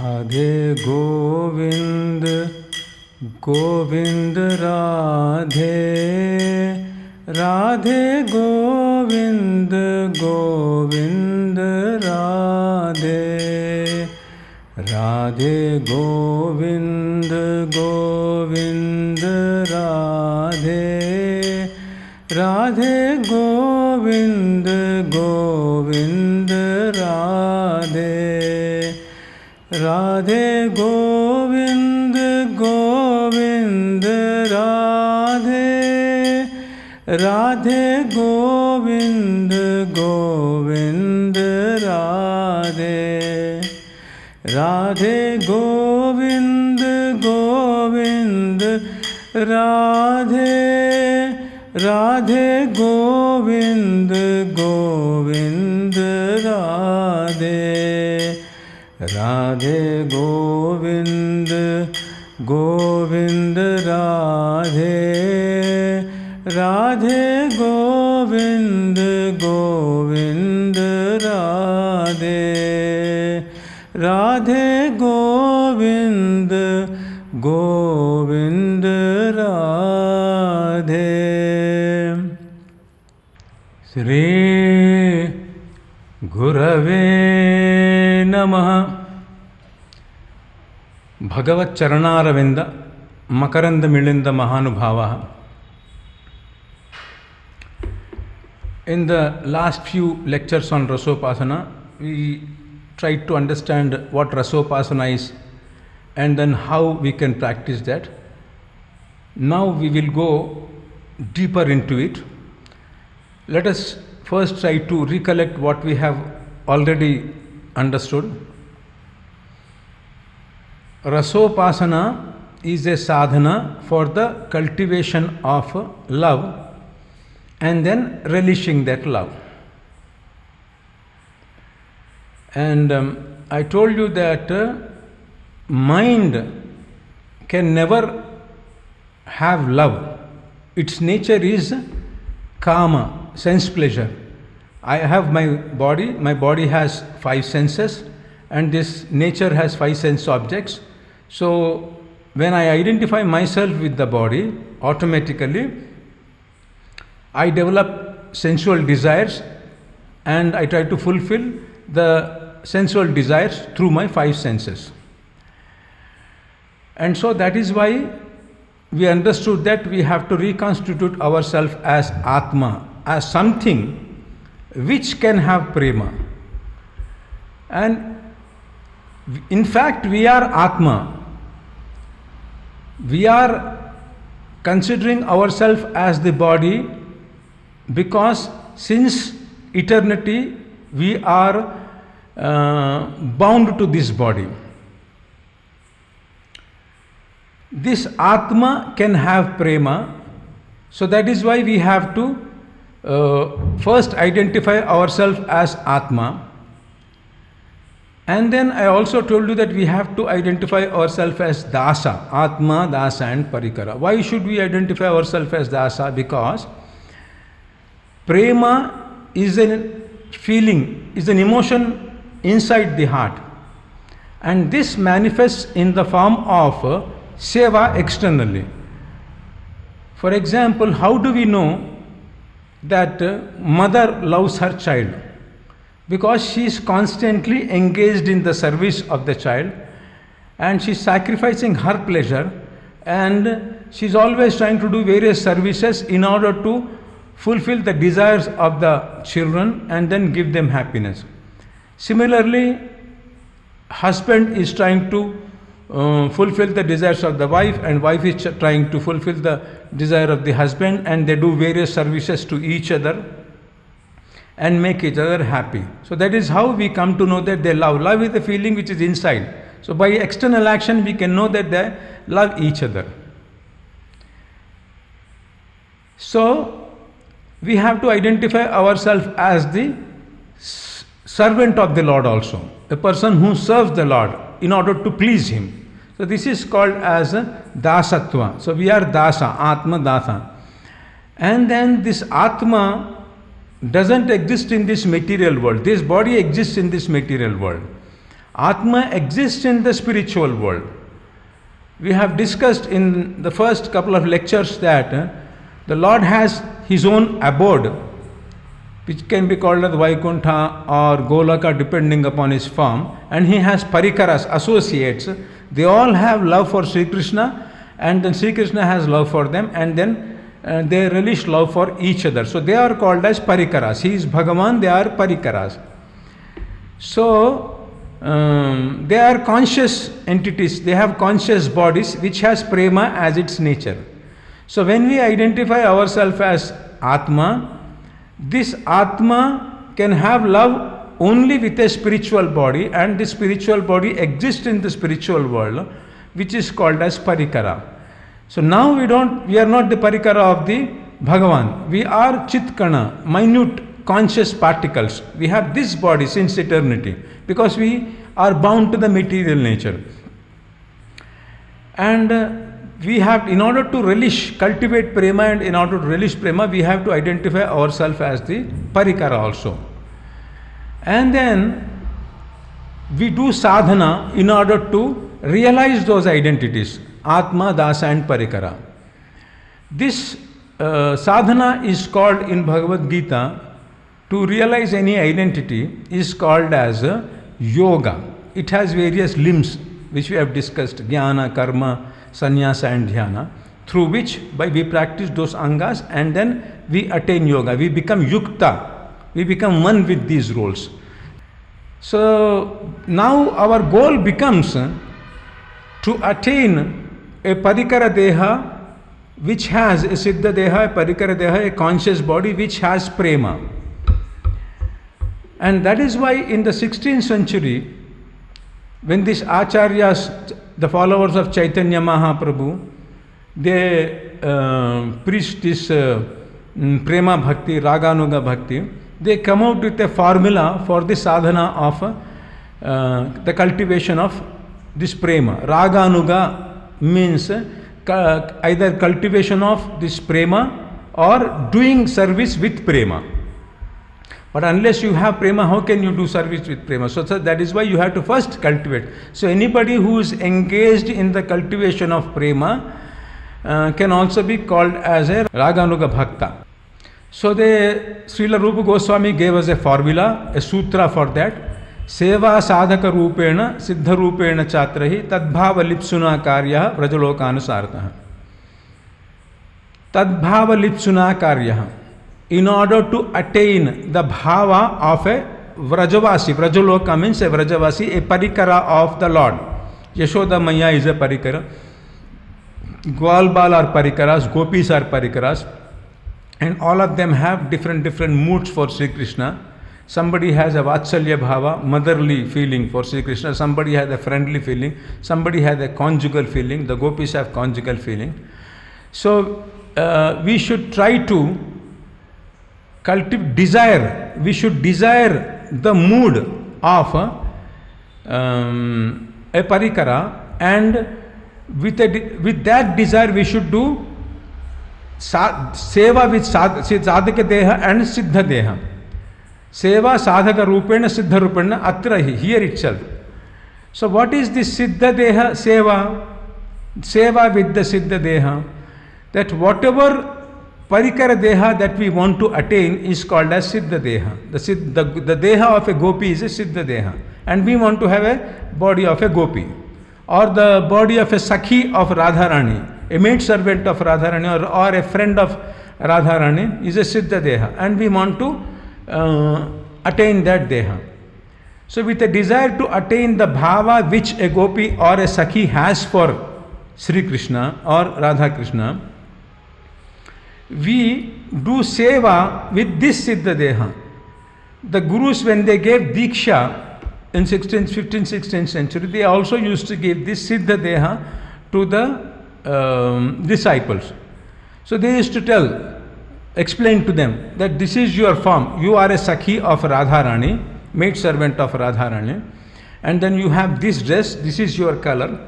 Radhe Govind, Govind Radhe, Radhe Govind, Govind Radhe, Radhe Govind, Govind Radhe, Radhe Govind, Govind Radhe, Radhe Govind, Govind Radhe, Radhe Govind, Govind Radhe, Radhe Govind, Govind Radhe, Radhe Govind, Govind Radhe, Radhe Govind, Govind Radhe, Radhe Govind, Govind Radhe, Radhe Govind, Govind Radhe. Sri Gurave Namaha. Bhagavat Charanaravinda Makaranda Milinda Mahanubhava. In the last few lectures on Rasopasana, we tried to understand what Rasopasana is and then how we can practice that. Now we will go deeper into it. Let us first try to recollect what we have already understood. Rasopasana is a sadhana for the cultivation of love and then relishing that love. And I told you that mind can never have love. Its nature is kama, sense pleasure. I have my body has 5 senses, and this nature has 5 sense objects. So when I identify myself with the body, automatically I develop sensual desires and I try to fulfill the sensual desires through my 5 senses. And so that is why we understood that we have to reconstitute ourselves as Atma, as something which can have prema. And in fact, we are Atma. We are considering ourselves as the body because since eternity we are bound to this body. This Atma can have prema, so that is why we have to first identify ourselves as Atma. And then I also told you that we have to identify ourselves as Dasa, Atma, Dasa and Parikara. Why should we identify ourselves as Dasa? Because prema is a feeling, is an emotion inside the heart. And this manifests in the form of seva externally. For example, how do we know that mother loves her child? Because she is constantly engaged in the service of the child and she is sacrificing her pleasure and she is always trying to do various services in order to fulfill the desires of the children and then give them happiness. Similarly, husband is trying to fulfill the desires of the wife and wife is trying to fulfill the desire of the husband, and they do various services to each other and make each other happy. So that is how we come to know that they love. Love is the feeling which is inside. So by external action we can know that they love each other. So we have to identify ourselves as the servant of the Lord also, a person who serves the Lord in order to please him. So this is called as Dasatva. So we are Dasa, Atma Dasa. And then this Atma doesn't exist in this material world. This body exists in this material world. Atma exists in the spiritual world. We have discussed in the first couple of lectures that the Lord has His own abode, which can be called as Vaikuntha or Golaka depending upon His form, and He has parikaras, associates. They all have love for Sri Krishna, and then Sri Krishna has love for them, and then they relish love for each other. So they are called as parikaras. He is Bhagavan, they are parikaras. So they are conscious entities, they have conscious bodies which has prema as its nature. So when we identify ourselves as Atma, this Atma can have love only with a spiritual body, and the spiritual body exists in the spiritual world, which is called as parikara. So now we are not the parikara of the Bhagavan. We are Chitkana, minute conscious particles. We have this body since eternity because we are bound to the material nature. And we have, in order to relish, cultivate prema, and in order to relish prema, we have to identify ourselves as the parikara also. And then we do sadhana in order to realize those identities, Atma, Dasa and Parikara. This sadhana is called in Bhagavad Gita, to realize any identity is called as yoga. It has various limbs which we have discussed, jnana, karma, sannyasa and dhyana, through which we practice those angas and then we attain yoga. We become yukta, we become one with these roles. So now our goal becomes to attain a parikara deha which has a siddha deha, a parikara deha, a conscious body which has prema. And that is why in the 16th century, when these acharyas, the followers of Chaitanya Mahaprabhu, they preached this prema bhakti, raganuga bhakti, they come out with a formula for the sadhana of the cultivation of this prema. Raganuga means either cultivation of this prema or doing service with prema. But unless you have prema, how can you do service with prema? So that is why you have to first cultivate. So anybody who is engaged in the cultivation of prema can also be called as a Raganuga Bhakta. So the Srila Rupa Goswami gave us a formula, a sutra for that. Seva sadhaka rupena siddha rupena chatrahi tadbhava lipsuna karya vrajalokānusārtaha. Tadbhava lipsuna karya. In order to attain the bhava of a Vrajavasi, Vrajaloka means a Vrajavasi, a parikara of the Lord. Yashoda Maya is a parikara. Gwalbal are parikaras, gopis are parikaras, and all of them have different moods for Sri Krishna. Somebody has a Vatsalya bhava, motherly feeling for Sri Krishna. Somebody has a friendly feeling. Somebody has a conjugal feeling. The gopis have conjugal feeling. So we should try to cultivate desire. We should desire the mood of a parikara, and with that desire we should do seva with sadhaka deha and siddha deha. Seva sadhaka rupena siddha rupena atrahi, here itself. So what is this siddha deha seva? Seva with the siddha deha, that whatever parikara deha that we want to attain is called as siddha deha. The deha of a gopi is a siddha deha, and we want to have a body of a gopi, or the body of a sakhi of Radharani, a maid servant of Radharani, or a friend of Radharani is a siddha deha, and we want to attain that deha. So with a desire to attain the bhava which a gopi or a sakhi has for Sri Krishna or Radha Krishna, we do seva with this siddha deha. The gurus, when they gave diksha in 15th, 16th century, they also used to give this siddha deha to the disciples. So they used to explain to them that this is your form. You are a sakhi of Radharani, maid servant of Radharani, and then you have this dress, this is your color,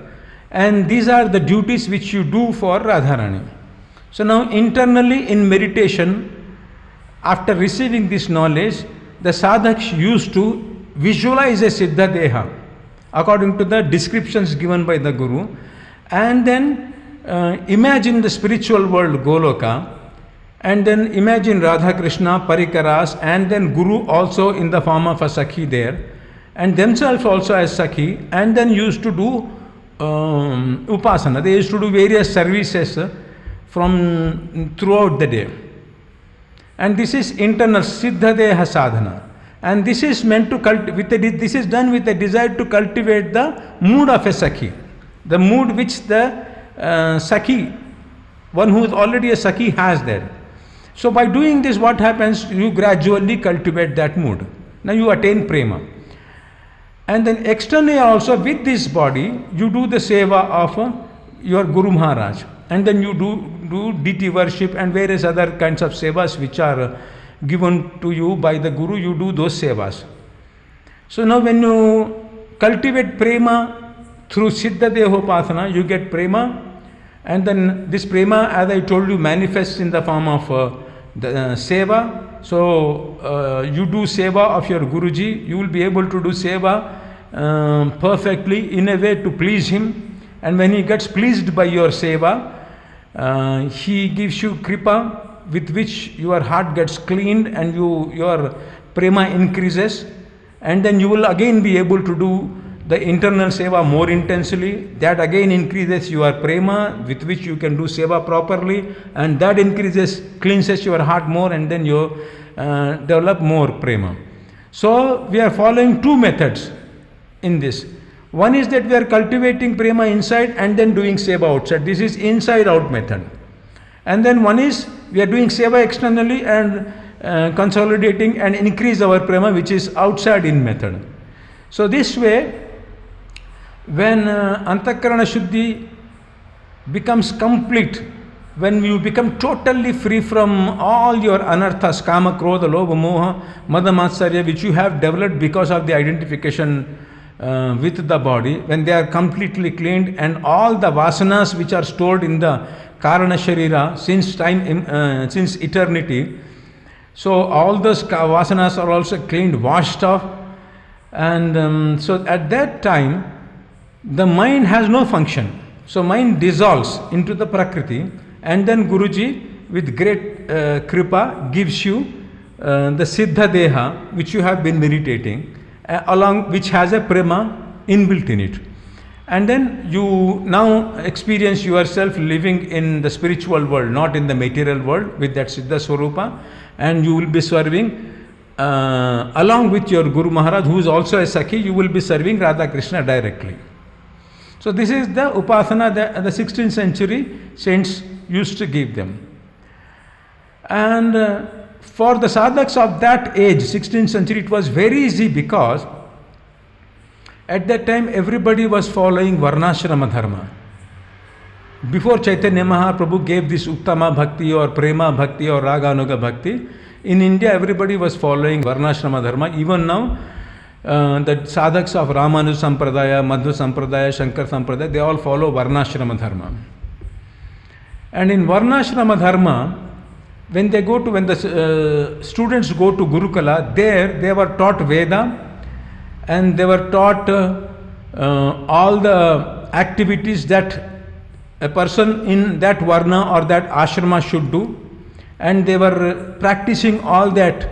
and these are the duties which you do for Radharani. So now internally in meditation, after receiving this knowledge, the sadhaks used to visualize a siddha deha according to the descriptions given by the Guru. And then imagine the spiritual world, Goloka, and then imagine Radha Krishna, Parikaras, and then Guru also in the form of a Sakhi there, and themselves also as Sakhi, and then used to do Upasana. They used to do various services from throughout the day. And this is internal Siddha Deha Sadhana. And this is meant to this is done with a desire to cultivate the mood of a Sakhi. The mood which the Sakhi, one who is already a Sakhi, has there. So by doing this, what happens? You gradually cultivate that mood. Now you attain prema. And then externally also with this body, you do the seva of your Guru Maharaj. And then you do deity worship and various other kinds of sevas which are given to you by the Guru. You do those sevas. So now when you cultivate prema through Siddha Dehopasana, you get prema. And then this prema, as I told you, manifests in the form of the seva. So you do seva of your Guruji. You will be able to do seva perfectly in a way to please him. And when he gets pleased by your seva, he gives you kripa, with which your heart gets cleaned and your prema increases. And then you will again be able to do the internal seva more intensely. That again increases your prema, with which you can do seva properly, and that cleanses your heart more, and then you develop more prema. So we are following two methods in this. One is that we are cultivating prema inside and then doing seva outside. This is inside out method. And then one is we are doing seva externally and consolidating and increase our prema, which is outside in method. So this way, when Antakarana Shuddhi becomes complete, when you become totally free from all your anarthas, kama, krodha, lobha, moha, mada, matsarya, which you have developed because of the identification with the body, when they are completely cleaned, and all the vasanas which are stored in the karana sharira since since eternity, so all those vasanas are also cleaned, washed off, and so at that time the mind has no function. So mind dissolves into the Prakriti, and then Guruji with great kripa gives you the Siddha Deha which you have been meditating, along which has a prema inbuilt in it. And then you now experience yourself living in the spiritual world, not in the material world, with that Siddha Swarupa, and you will be serving along with your Guru Maharaj, who is also a Sakhi. You will be serving Radha Krishna directly. So this is the upasana that the 16th century saints used to give them. And for the sadhaks of that age, 16th century, it was very easy, because at that time everybody was following Varnashrama Dharma. Before Chaitanya Mahaprabhu gave this Uttama Bhakti or Prema Bhakti or Raganuga Bhakti, in India everybody was following Varnashrama Dharma. Even now, the sadhaks of Ramanuja Sampradaya, Madhva Sampradaya, Shankar Sampradaya, they all follow Varnashrama Dharma. And in Varnashrama Dharma, when the students go to Gurukula, there they were taught Veda, and they were taught all the activities that a person in that Varna or that ashrama should do, and they were practicing all that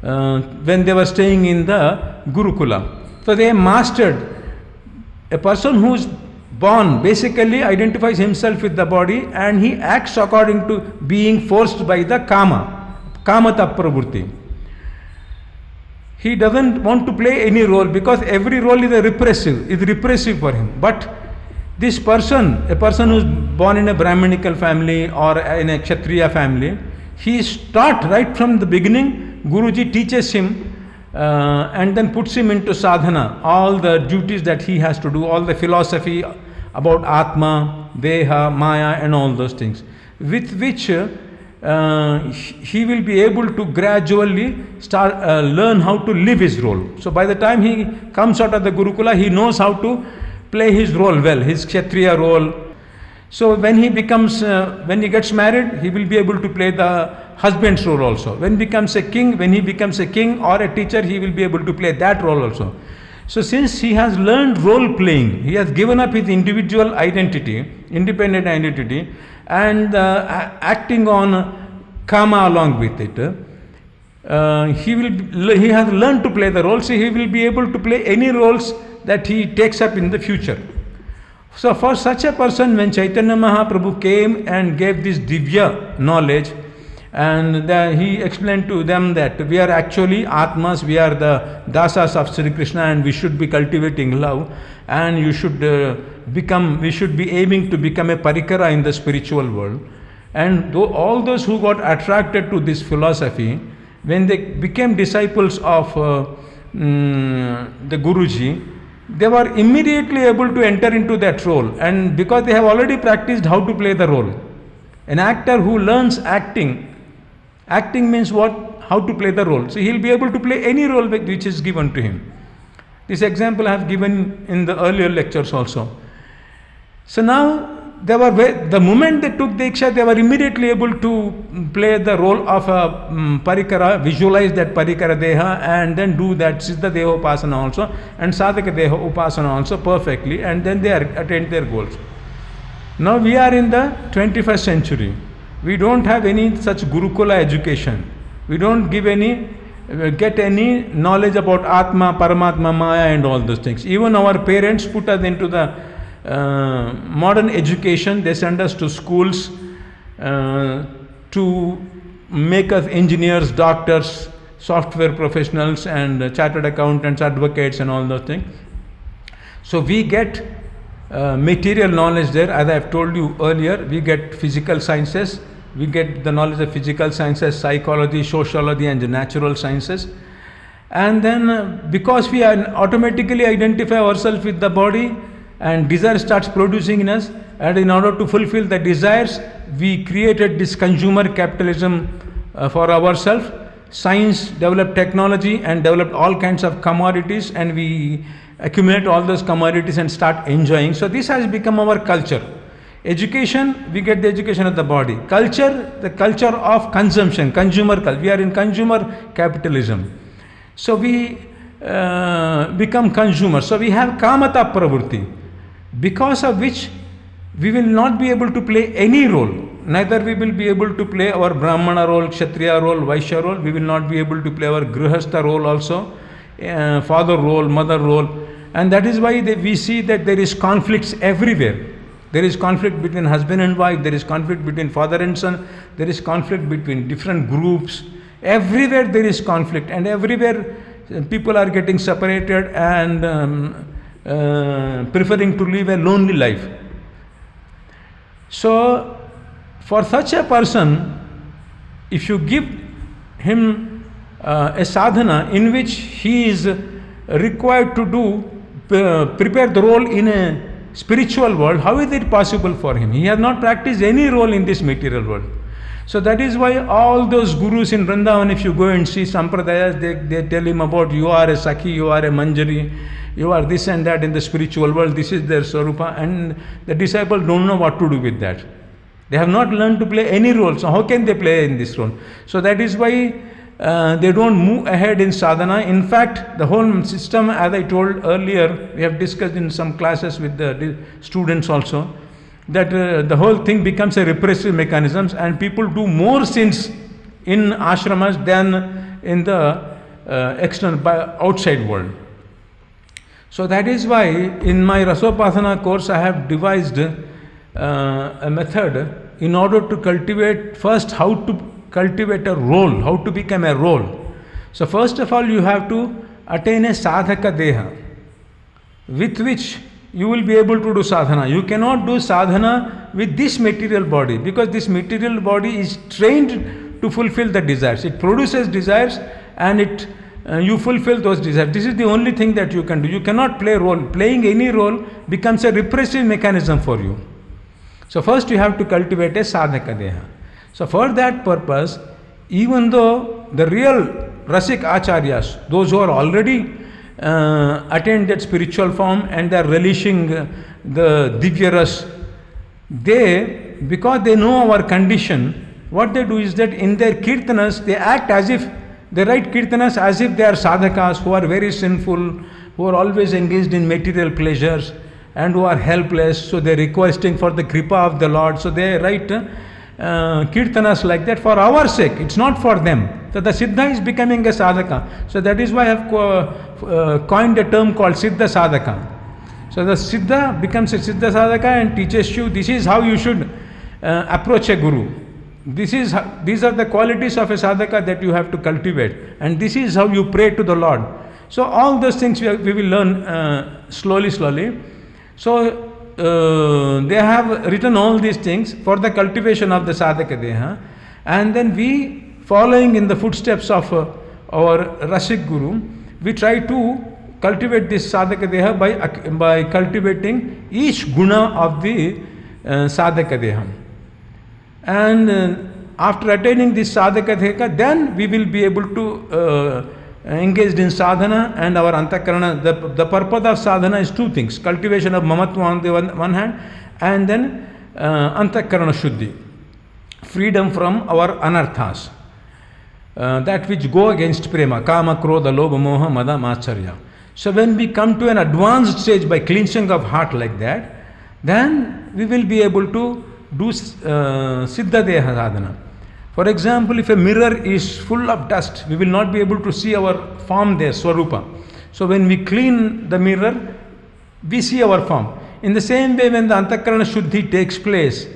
when they were staying in the Gurukula. So they mastered. A person who is born basically identifies himself with the body, and he acts according to being forced by the kamata pravrutti. He doesn't want to play any role, because every role is repressive for him. But this person, a person who is born in a Brahminical family or in a Kshatriya family, he is taught right from the beginning. Guruji teaches him and then puts him into sadhana, all the duties that he has to do, all the philosophy about Atma, Deha, Maya, and all those things, with which he will be able to gradually learn how to live his role. So by the time he comes out of the Gurukula, he knows how to play his role well, his Kshatriya role. So when he gets married, he will be able to play the husband's role also. When he becomes a king or a teacher, he will be able to play that role also. So since he has learned role playing, he has given up his individual identity, independent identity, and acting on karma along with it. He has learned to play the role, so he will be able to play any roles that he takes up in the future. So for such a person, when Chaitanya Mahaprabhu came and gave this Divya knowledge, and he explained to them that we are actually Atmas, we are the Dasas of Sri Krishna, and we should be cultivating love, and we should be aiming to become a parikara in the spiritual world. And all those who got attracted to this philosophy, when they became disciples of the Guruji, they were immediately able to enter into that role, and because they have already practiced how to play the role. An actor who learns acting means what? How to play the role. So he'll be able to play any role which is given to him. This example I have given in the earlier lectures also. So now the moment they took Diksha, they were immediately able to play the role of a parikara, visualize that parikara Deha, and then do that Siddha Deha Upasana also, and Sadhaka Deha Upasana also perfectly, and then they attain their goals. Now we are in the 21st century. We don't have any such Gurukula education. We don't get any knowledge about Atma, Paramatma, Maya and all those things. Even our parents put us into the modern education. They send us to schools to make us engineers, doctors, software professionals, and chartered accountants, advocates and all those things. So we get material knowledge there. As I have told you earlier, we get physical sciences, we get the knowledge of physical sciences, psychology, sociology and the natural sciences. And then because we automatically identify ourselves with the body, and desire starts producing in us, and in order to fulfill the desires, we created this consumer capitalism for ourselves. Science developed technology and developed all kinds of commodities, and we accumulate all those commodities and start enjoying. So this has become our culture. Education, we get the education of the body. Culture, the culture of consumption, consumer culture. We are in consumer capitalism. So we become consumers. So we have kamata pravrutti, because of which we will not be able to play any role. Neither we will be able to play our Brahmana role, Kshatriya role, Vaishya role. We will not be able to play our Grihastha role also, father role, mother role. And that is why we see that there is conflicts everywhere. There is conflict between husband and wife, there is conflict between father and son, there is conflict between different groups. Everywhere there is conflict, and everywhere people are getting separated and preferring to live a lonely life. So for such a person, if you give him a sadhana in which he is required to prepare the role in a spiritual world, how is it possible for him? He has not practiced any role in this material world. So that is why all those gurus in Vrindavan, if you go and see Sampradayas, they tell him about you are a Sakhi, you are a Manjari, you are this and that in the spiritual world, this is their Swarupa, and the disciples don't know what to do with that. They have not learned to play any role, so how can they play in this role? So that is why they don't move ahead in sadhana. In fact, the whole system, as I told earlier, we have discussed in some classes with the students also, that the whole thing becomes a repressive mechanism, and people do more sins in ashramas than in the external, outside world. So that is why in my Rasopasana course I have devised a method in order to cultivate, first how to cultivate a role, how to become a role. So first of all you have to attain a sadhaka deha, with which you will be able to do sadhana. You cannot do sadhana with this material body, because this material body is trained to fulfill the desires. It produces desires and you fulfill those desires. This is the only thing that you can do. You cannot play role. Playing any role becomes a repressive mechanism for you. So first you have to cultivate a sadhaka deha. So for that purpose, even though the real Rasik Acharyas, those who are already attained that spiritual form and they are relishing the Divya Ras, because they know our condition, what they do is that in their kirtanas they act as if They write kirtanas as if they are sadhakas who are very sinful, who are always engaged in material pleasures and who are helpless. So they are requesting for the kripa of the Lord. So they write kirtanas like that for our sake. It's not for them. So the Siddha is becoming a sadhaka. So that is why I have coined a term called Siddha Sadhaka. So the Siddha becomes a Siddha Sadhaka and teaches you this is how you should approach a Guru. These are the qualities of a sadhaka that you have to cultivate, and this is how you pray to the Lord. So all those things we will learn slowly. So they have written all these things for the cultivation of the sadhaka deha, and then we, following in the footsteps of our Rasik Guru, we try to cultivate this sadhaka deha by cultivating each guna of the sadhaka deha. And after attaining this sadhaka deha, then we will be able to engage in sadhana and our antakarana. The purpose of sadhana is two things: cultivation of mamatva on the one hand, and then antakarana shuddhi, freedom from our anarthas, that which go against prema, kama, krodha, lobha, moha, mada, acharya. So when we come to an advanced stage by cleansing of heart like that, then we will be able to do Siddha Deha sadhana. For example, if a mirror is full of dust, we will not be able to see our form there, Swarupa. So when we clean the mirror, we see our form. In the same way, when the Antakarana Shuddhi takes place,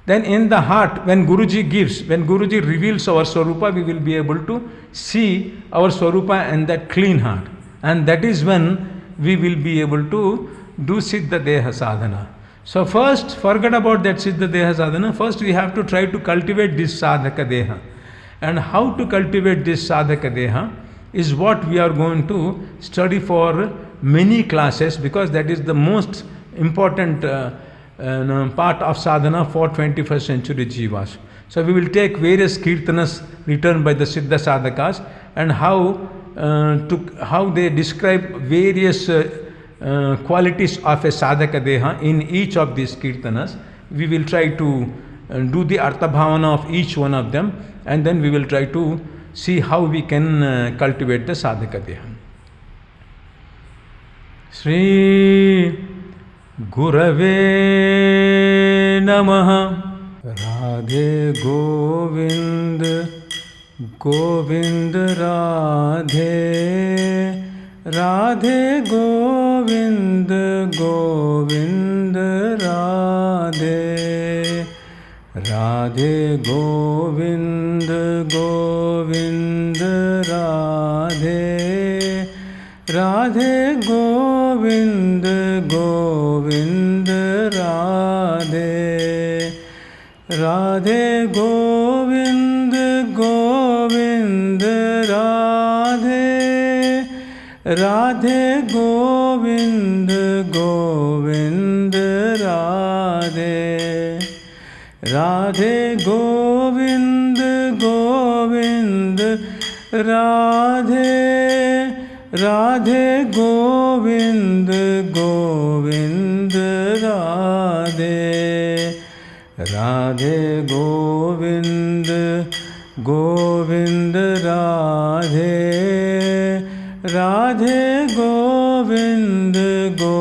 then in the heart, when Guruji reveals our Swarupa, we will be able to see our Swarupa and that clean heart. And that is when we will be able to do Siddha Deha sadhana. So first, forget about that Siddha Deha sadhana. First we have to try to cultivate this Sadhaka Deha. And how to cultivate this Sadhaka Deha is what we are going to study for many classes, because that is the most important part of sadhana for 21st century jivas. So we will take various kirtanas written by the Siddha Sadhakas and how they describe various qualities of a sadhaka deha in each of these kirtanas. We will try to do the artha bhavana of each one of them, and then we will try to see how we can cultivate the sadhaka deha. Sri Gurave Namaha. Radhe Govind Govind Radhe Radhe Govind Govind Radhe Radhe Govind Govind Radhe Radhe Govind Govind Radhe Radhe Govind Govind Radhe Radhe Govind Govind Radhe Radhe Govind Govind Radhe Radhe Govind Govind Radhe Radhe Govind Govind Radhe Radhe Govind Govind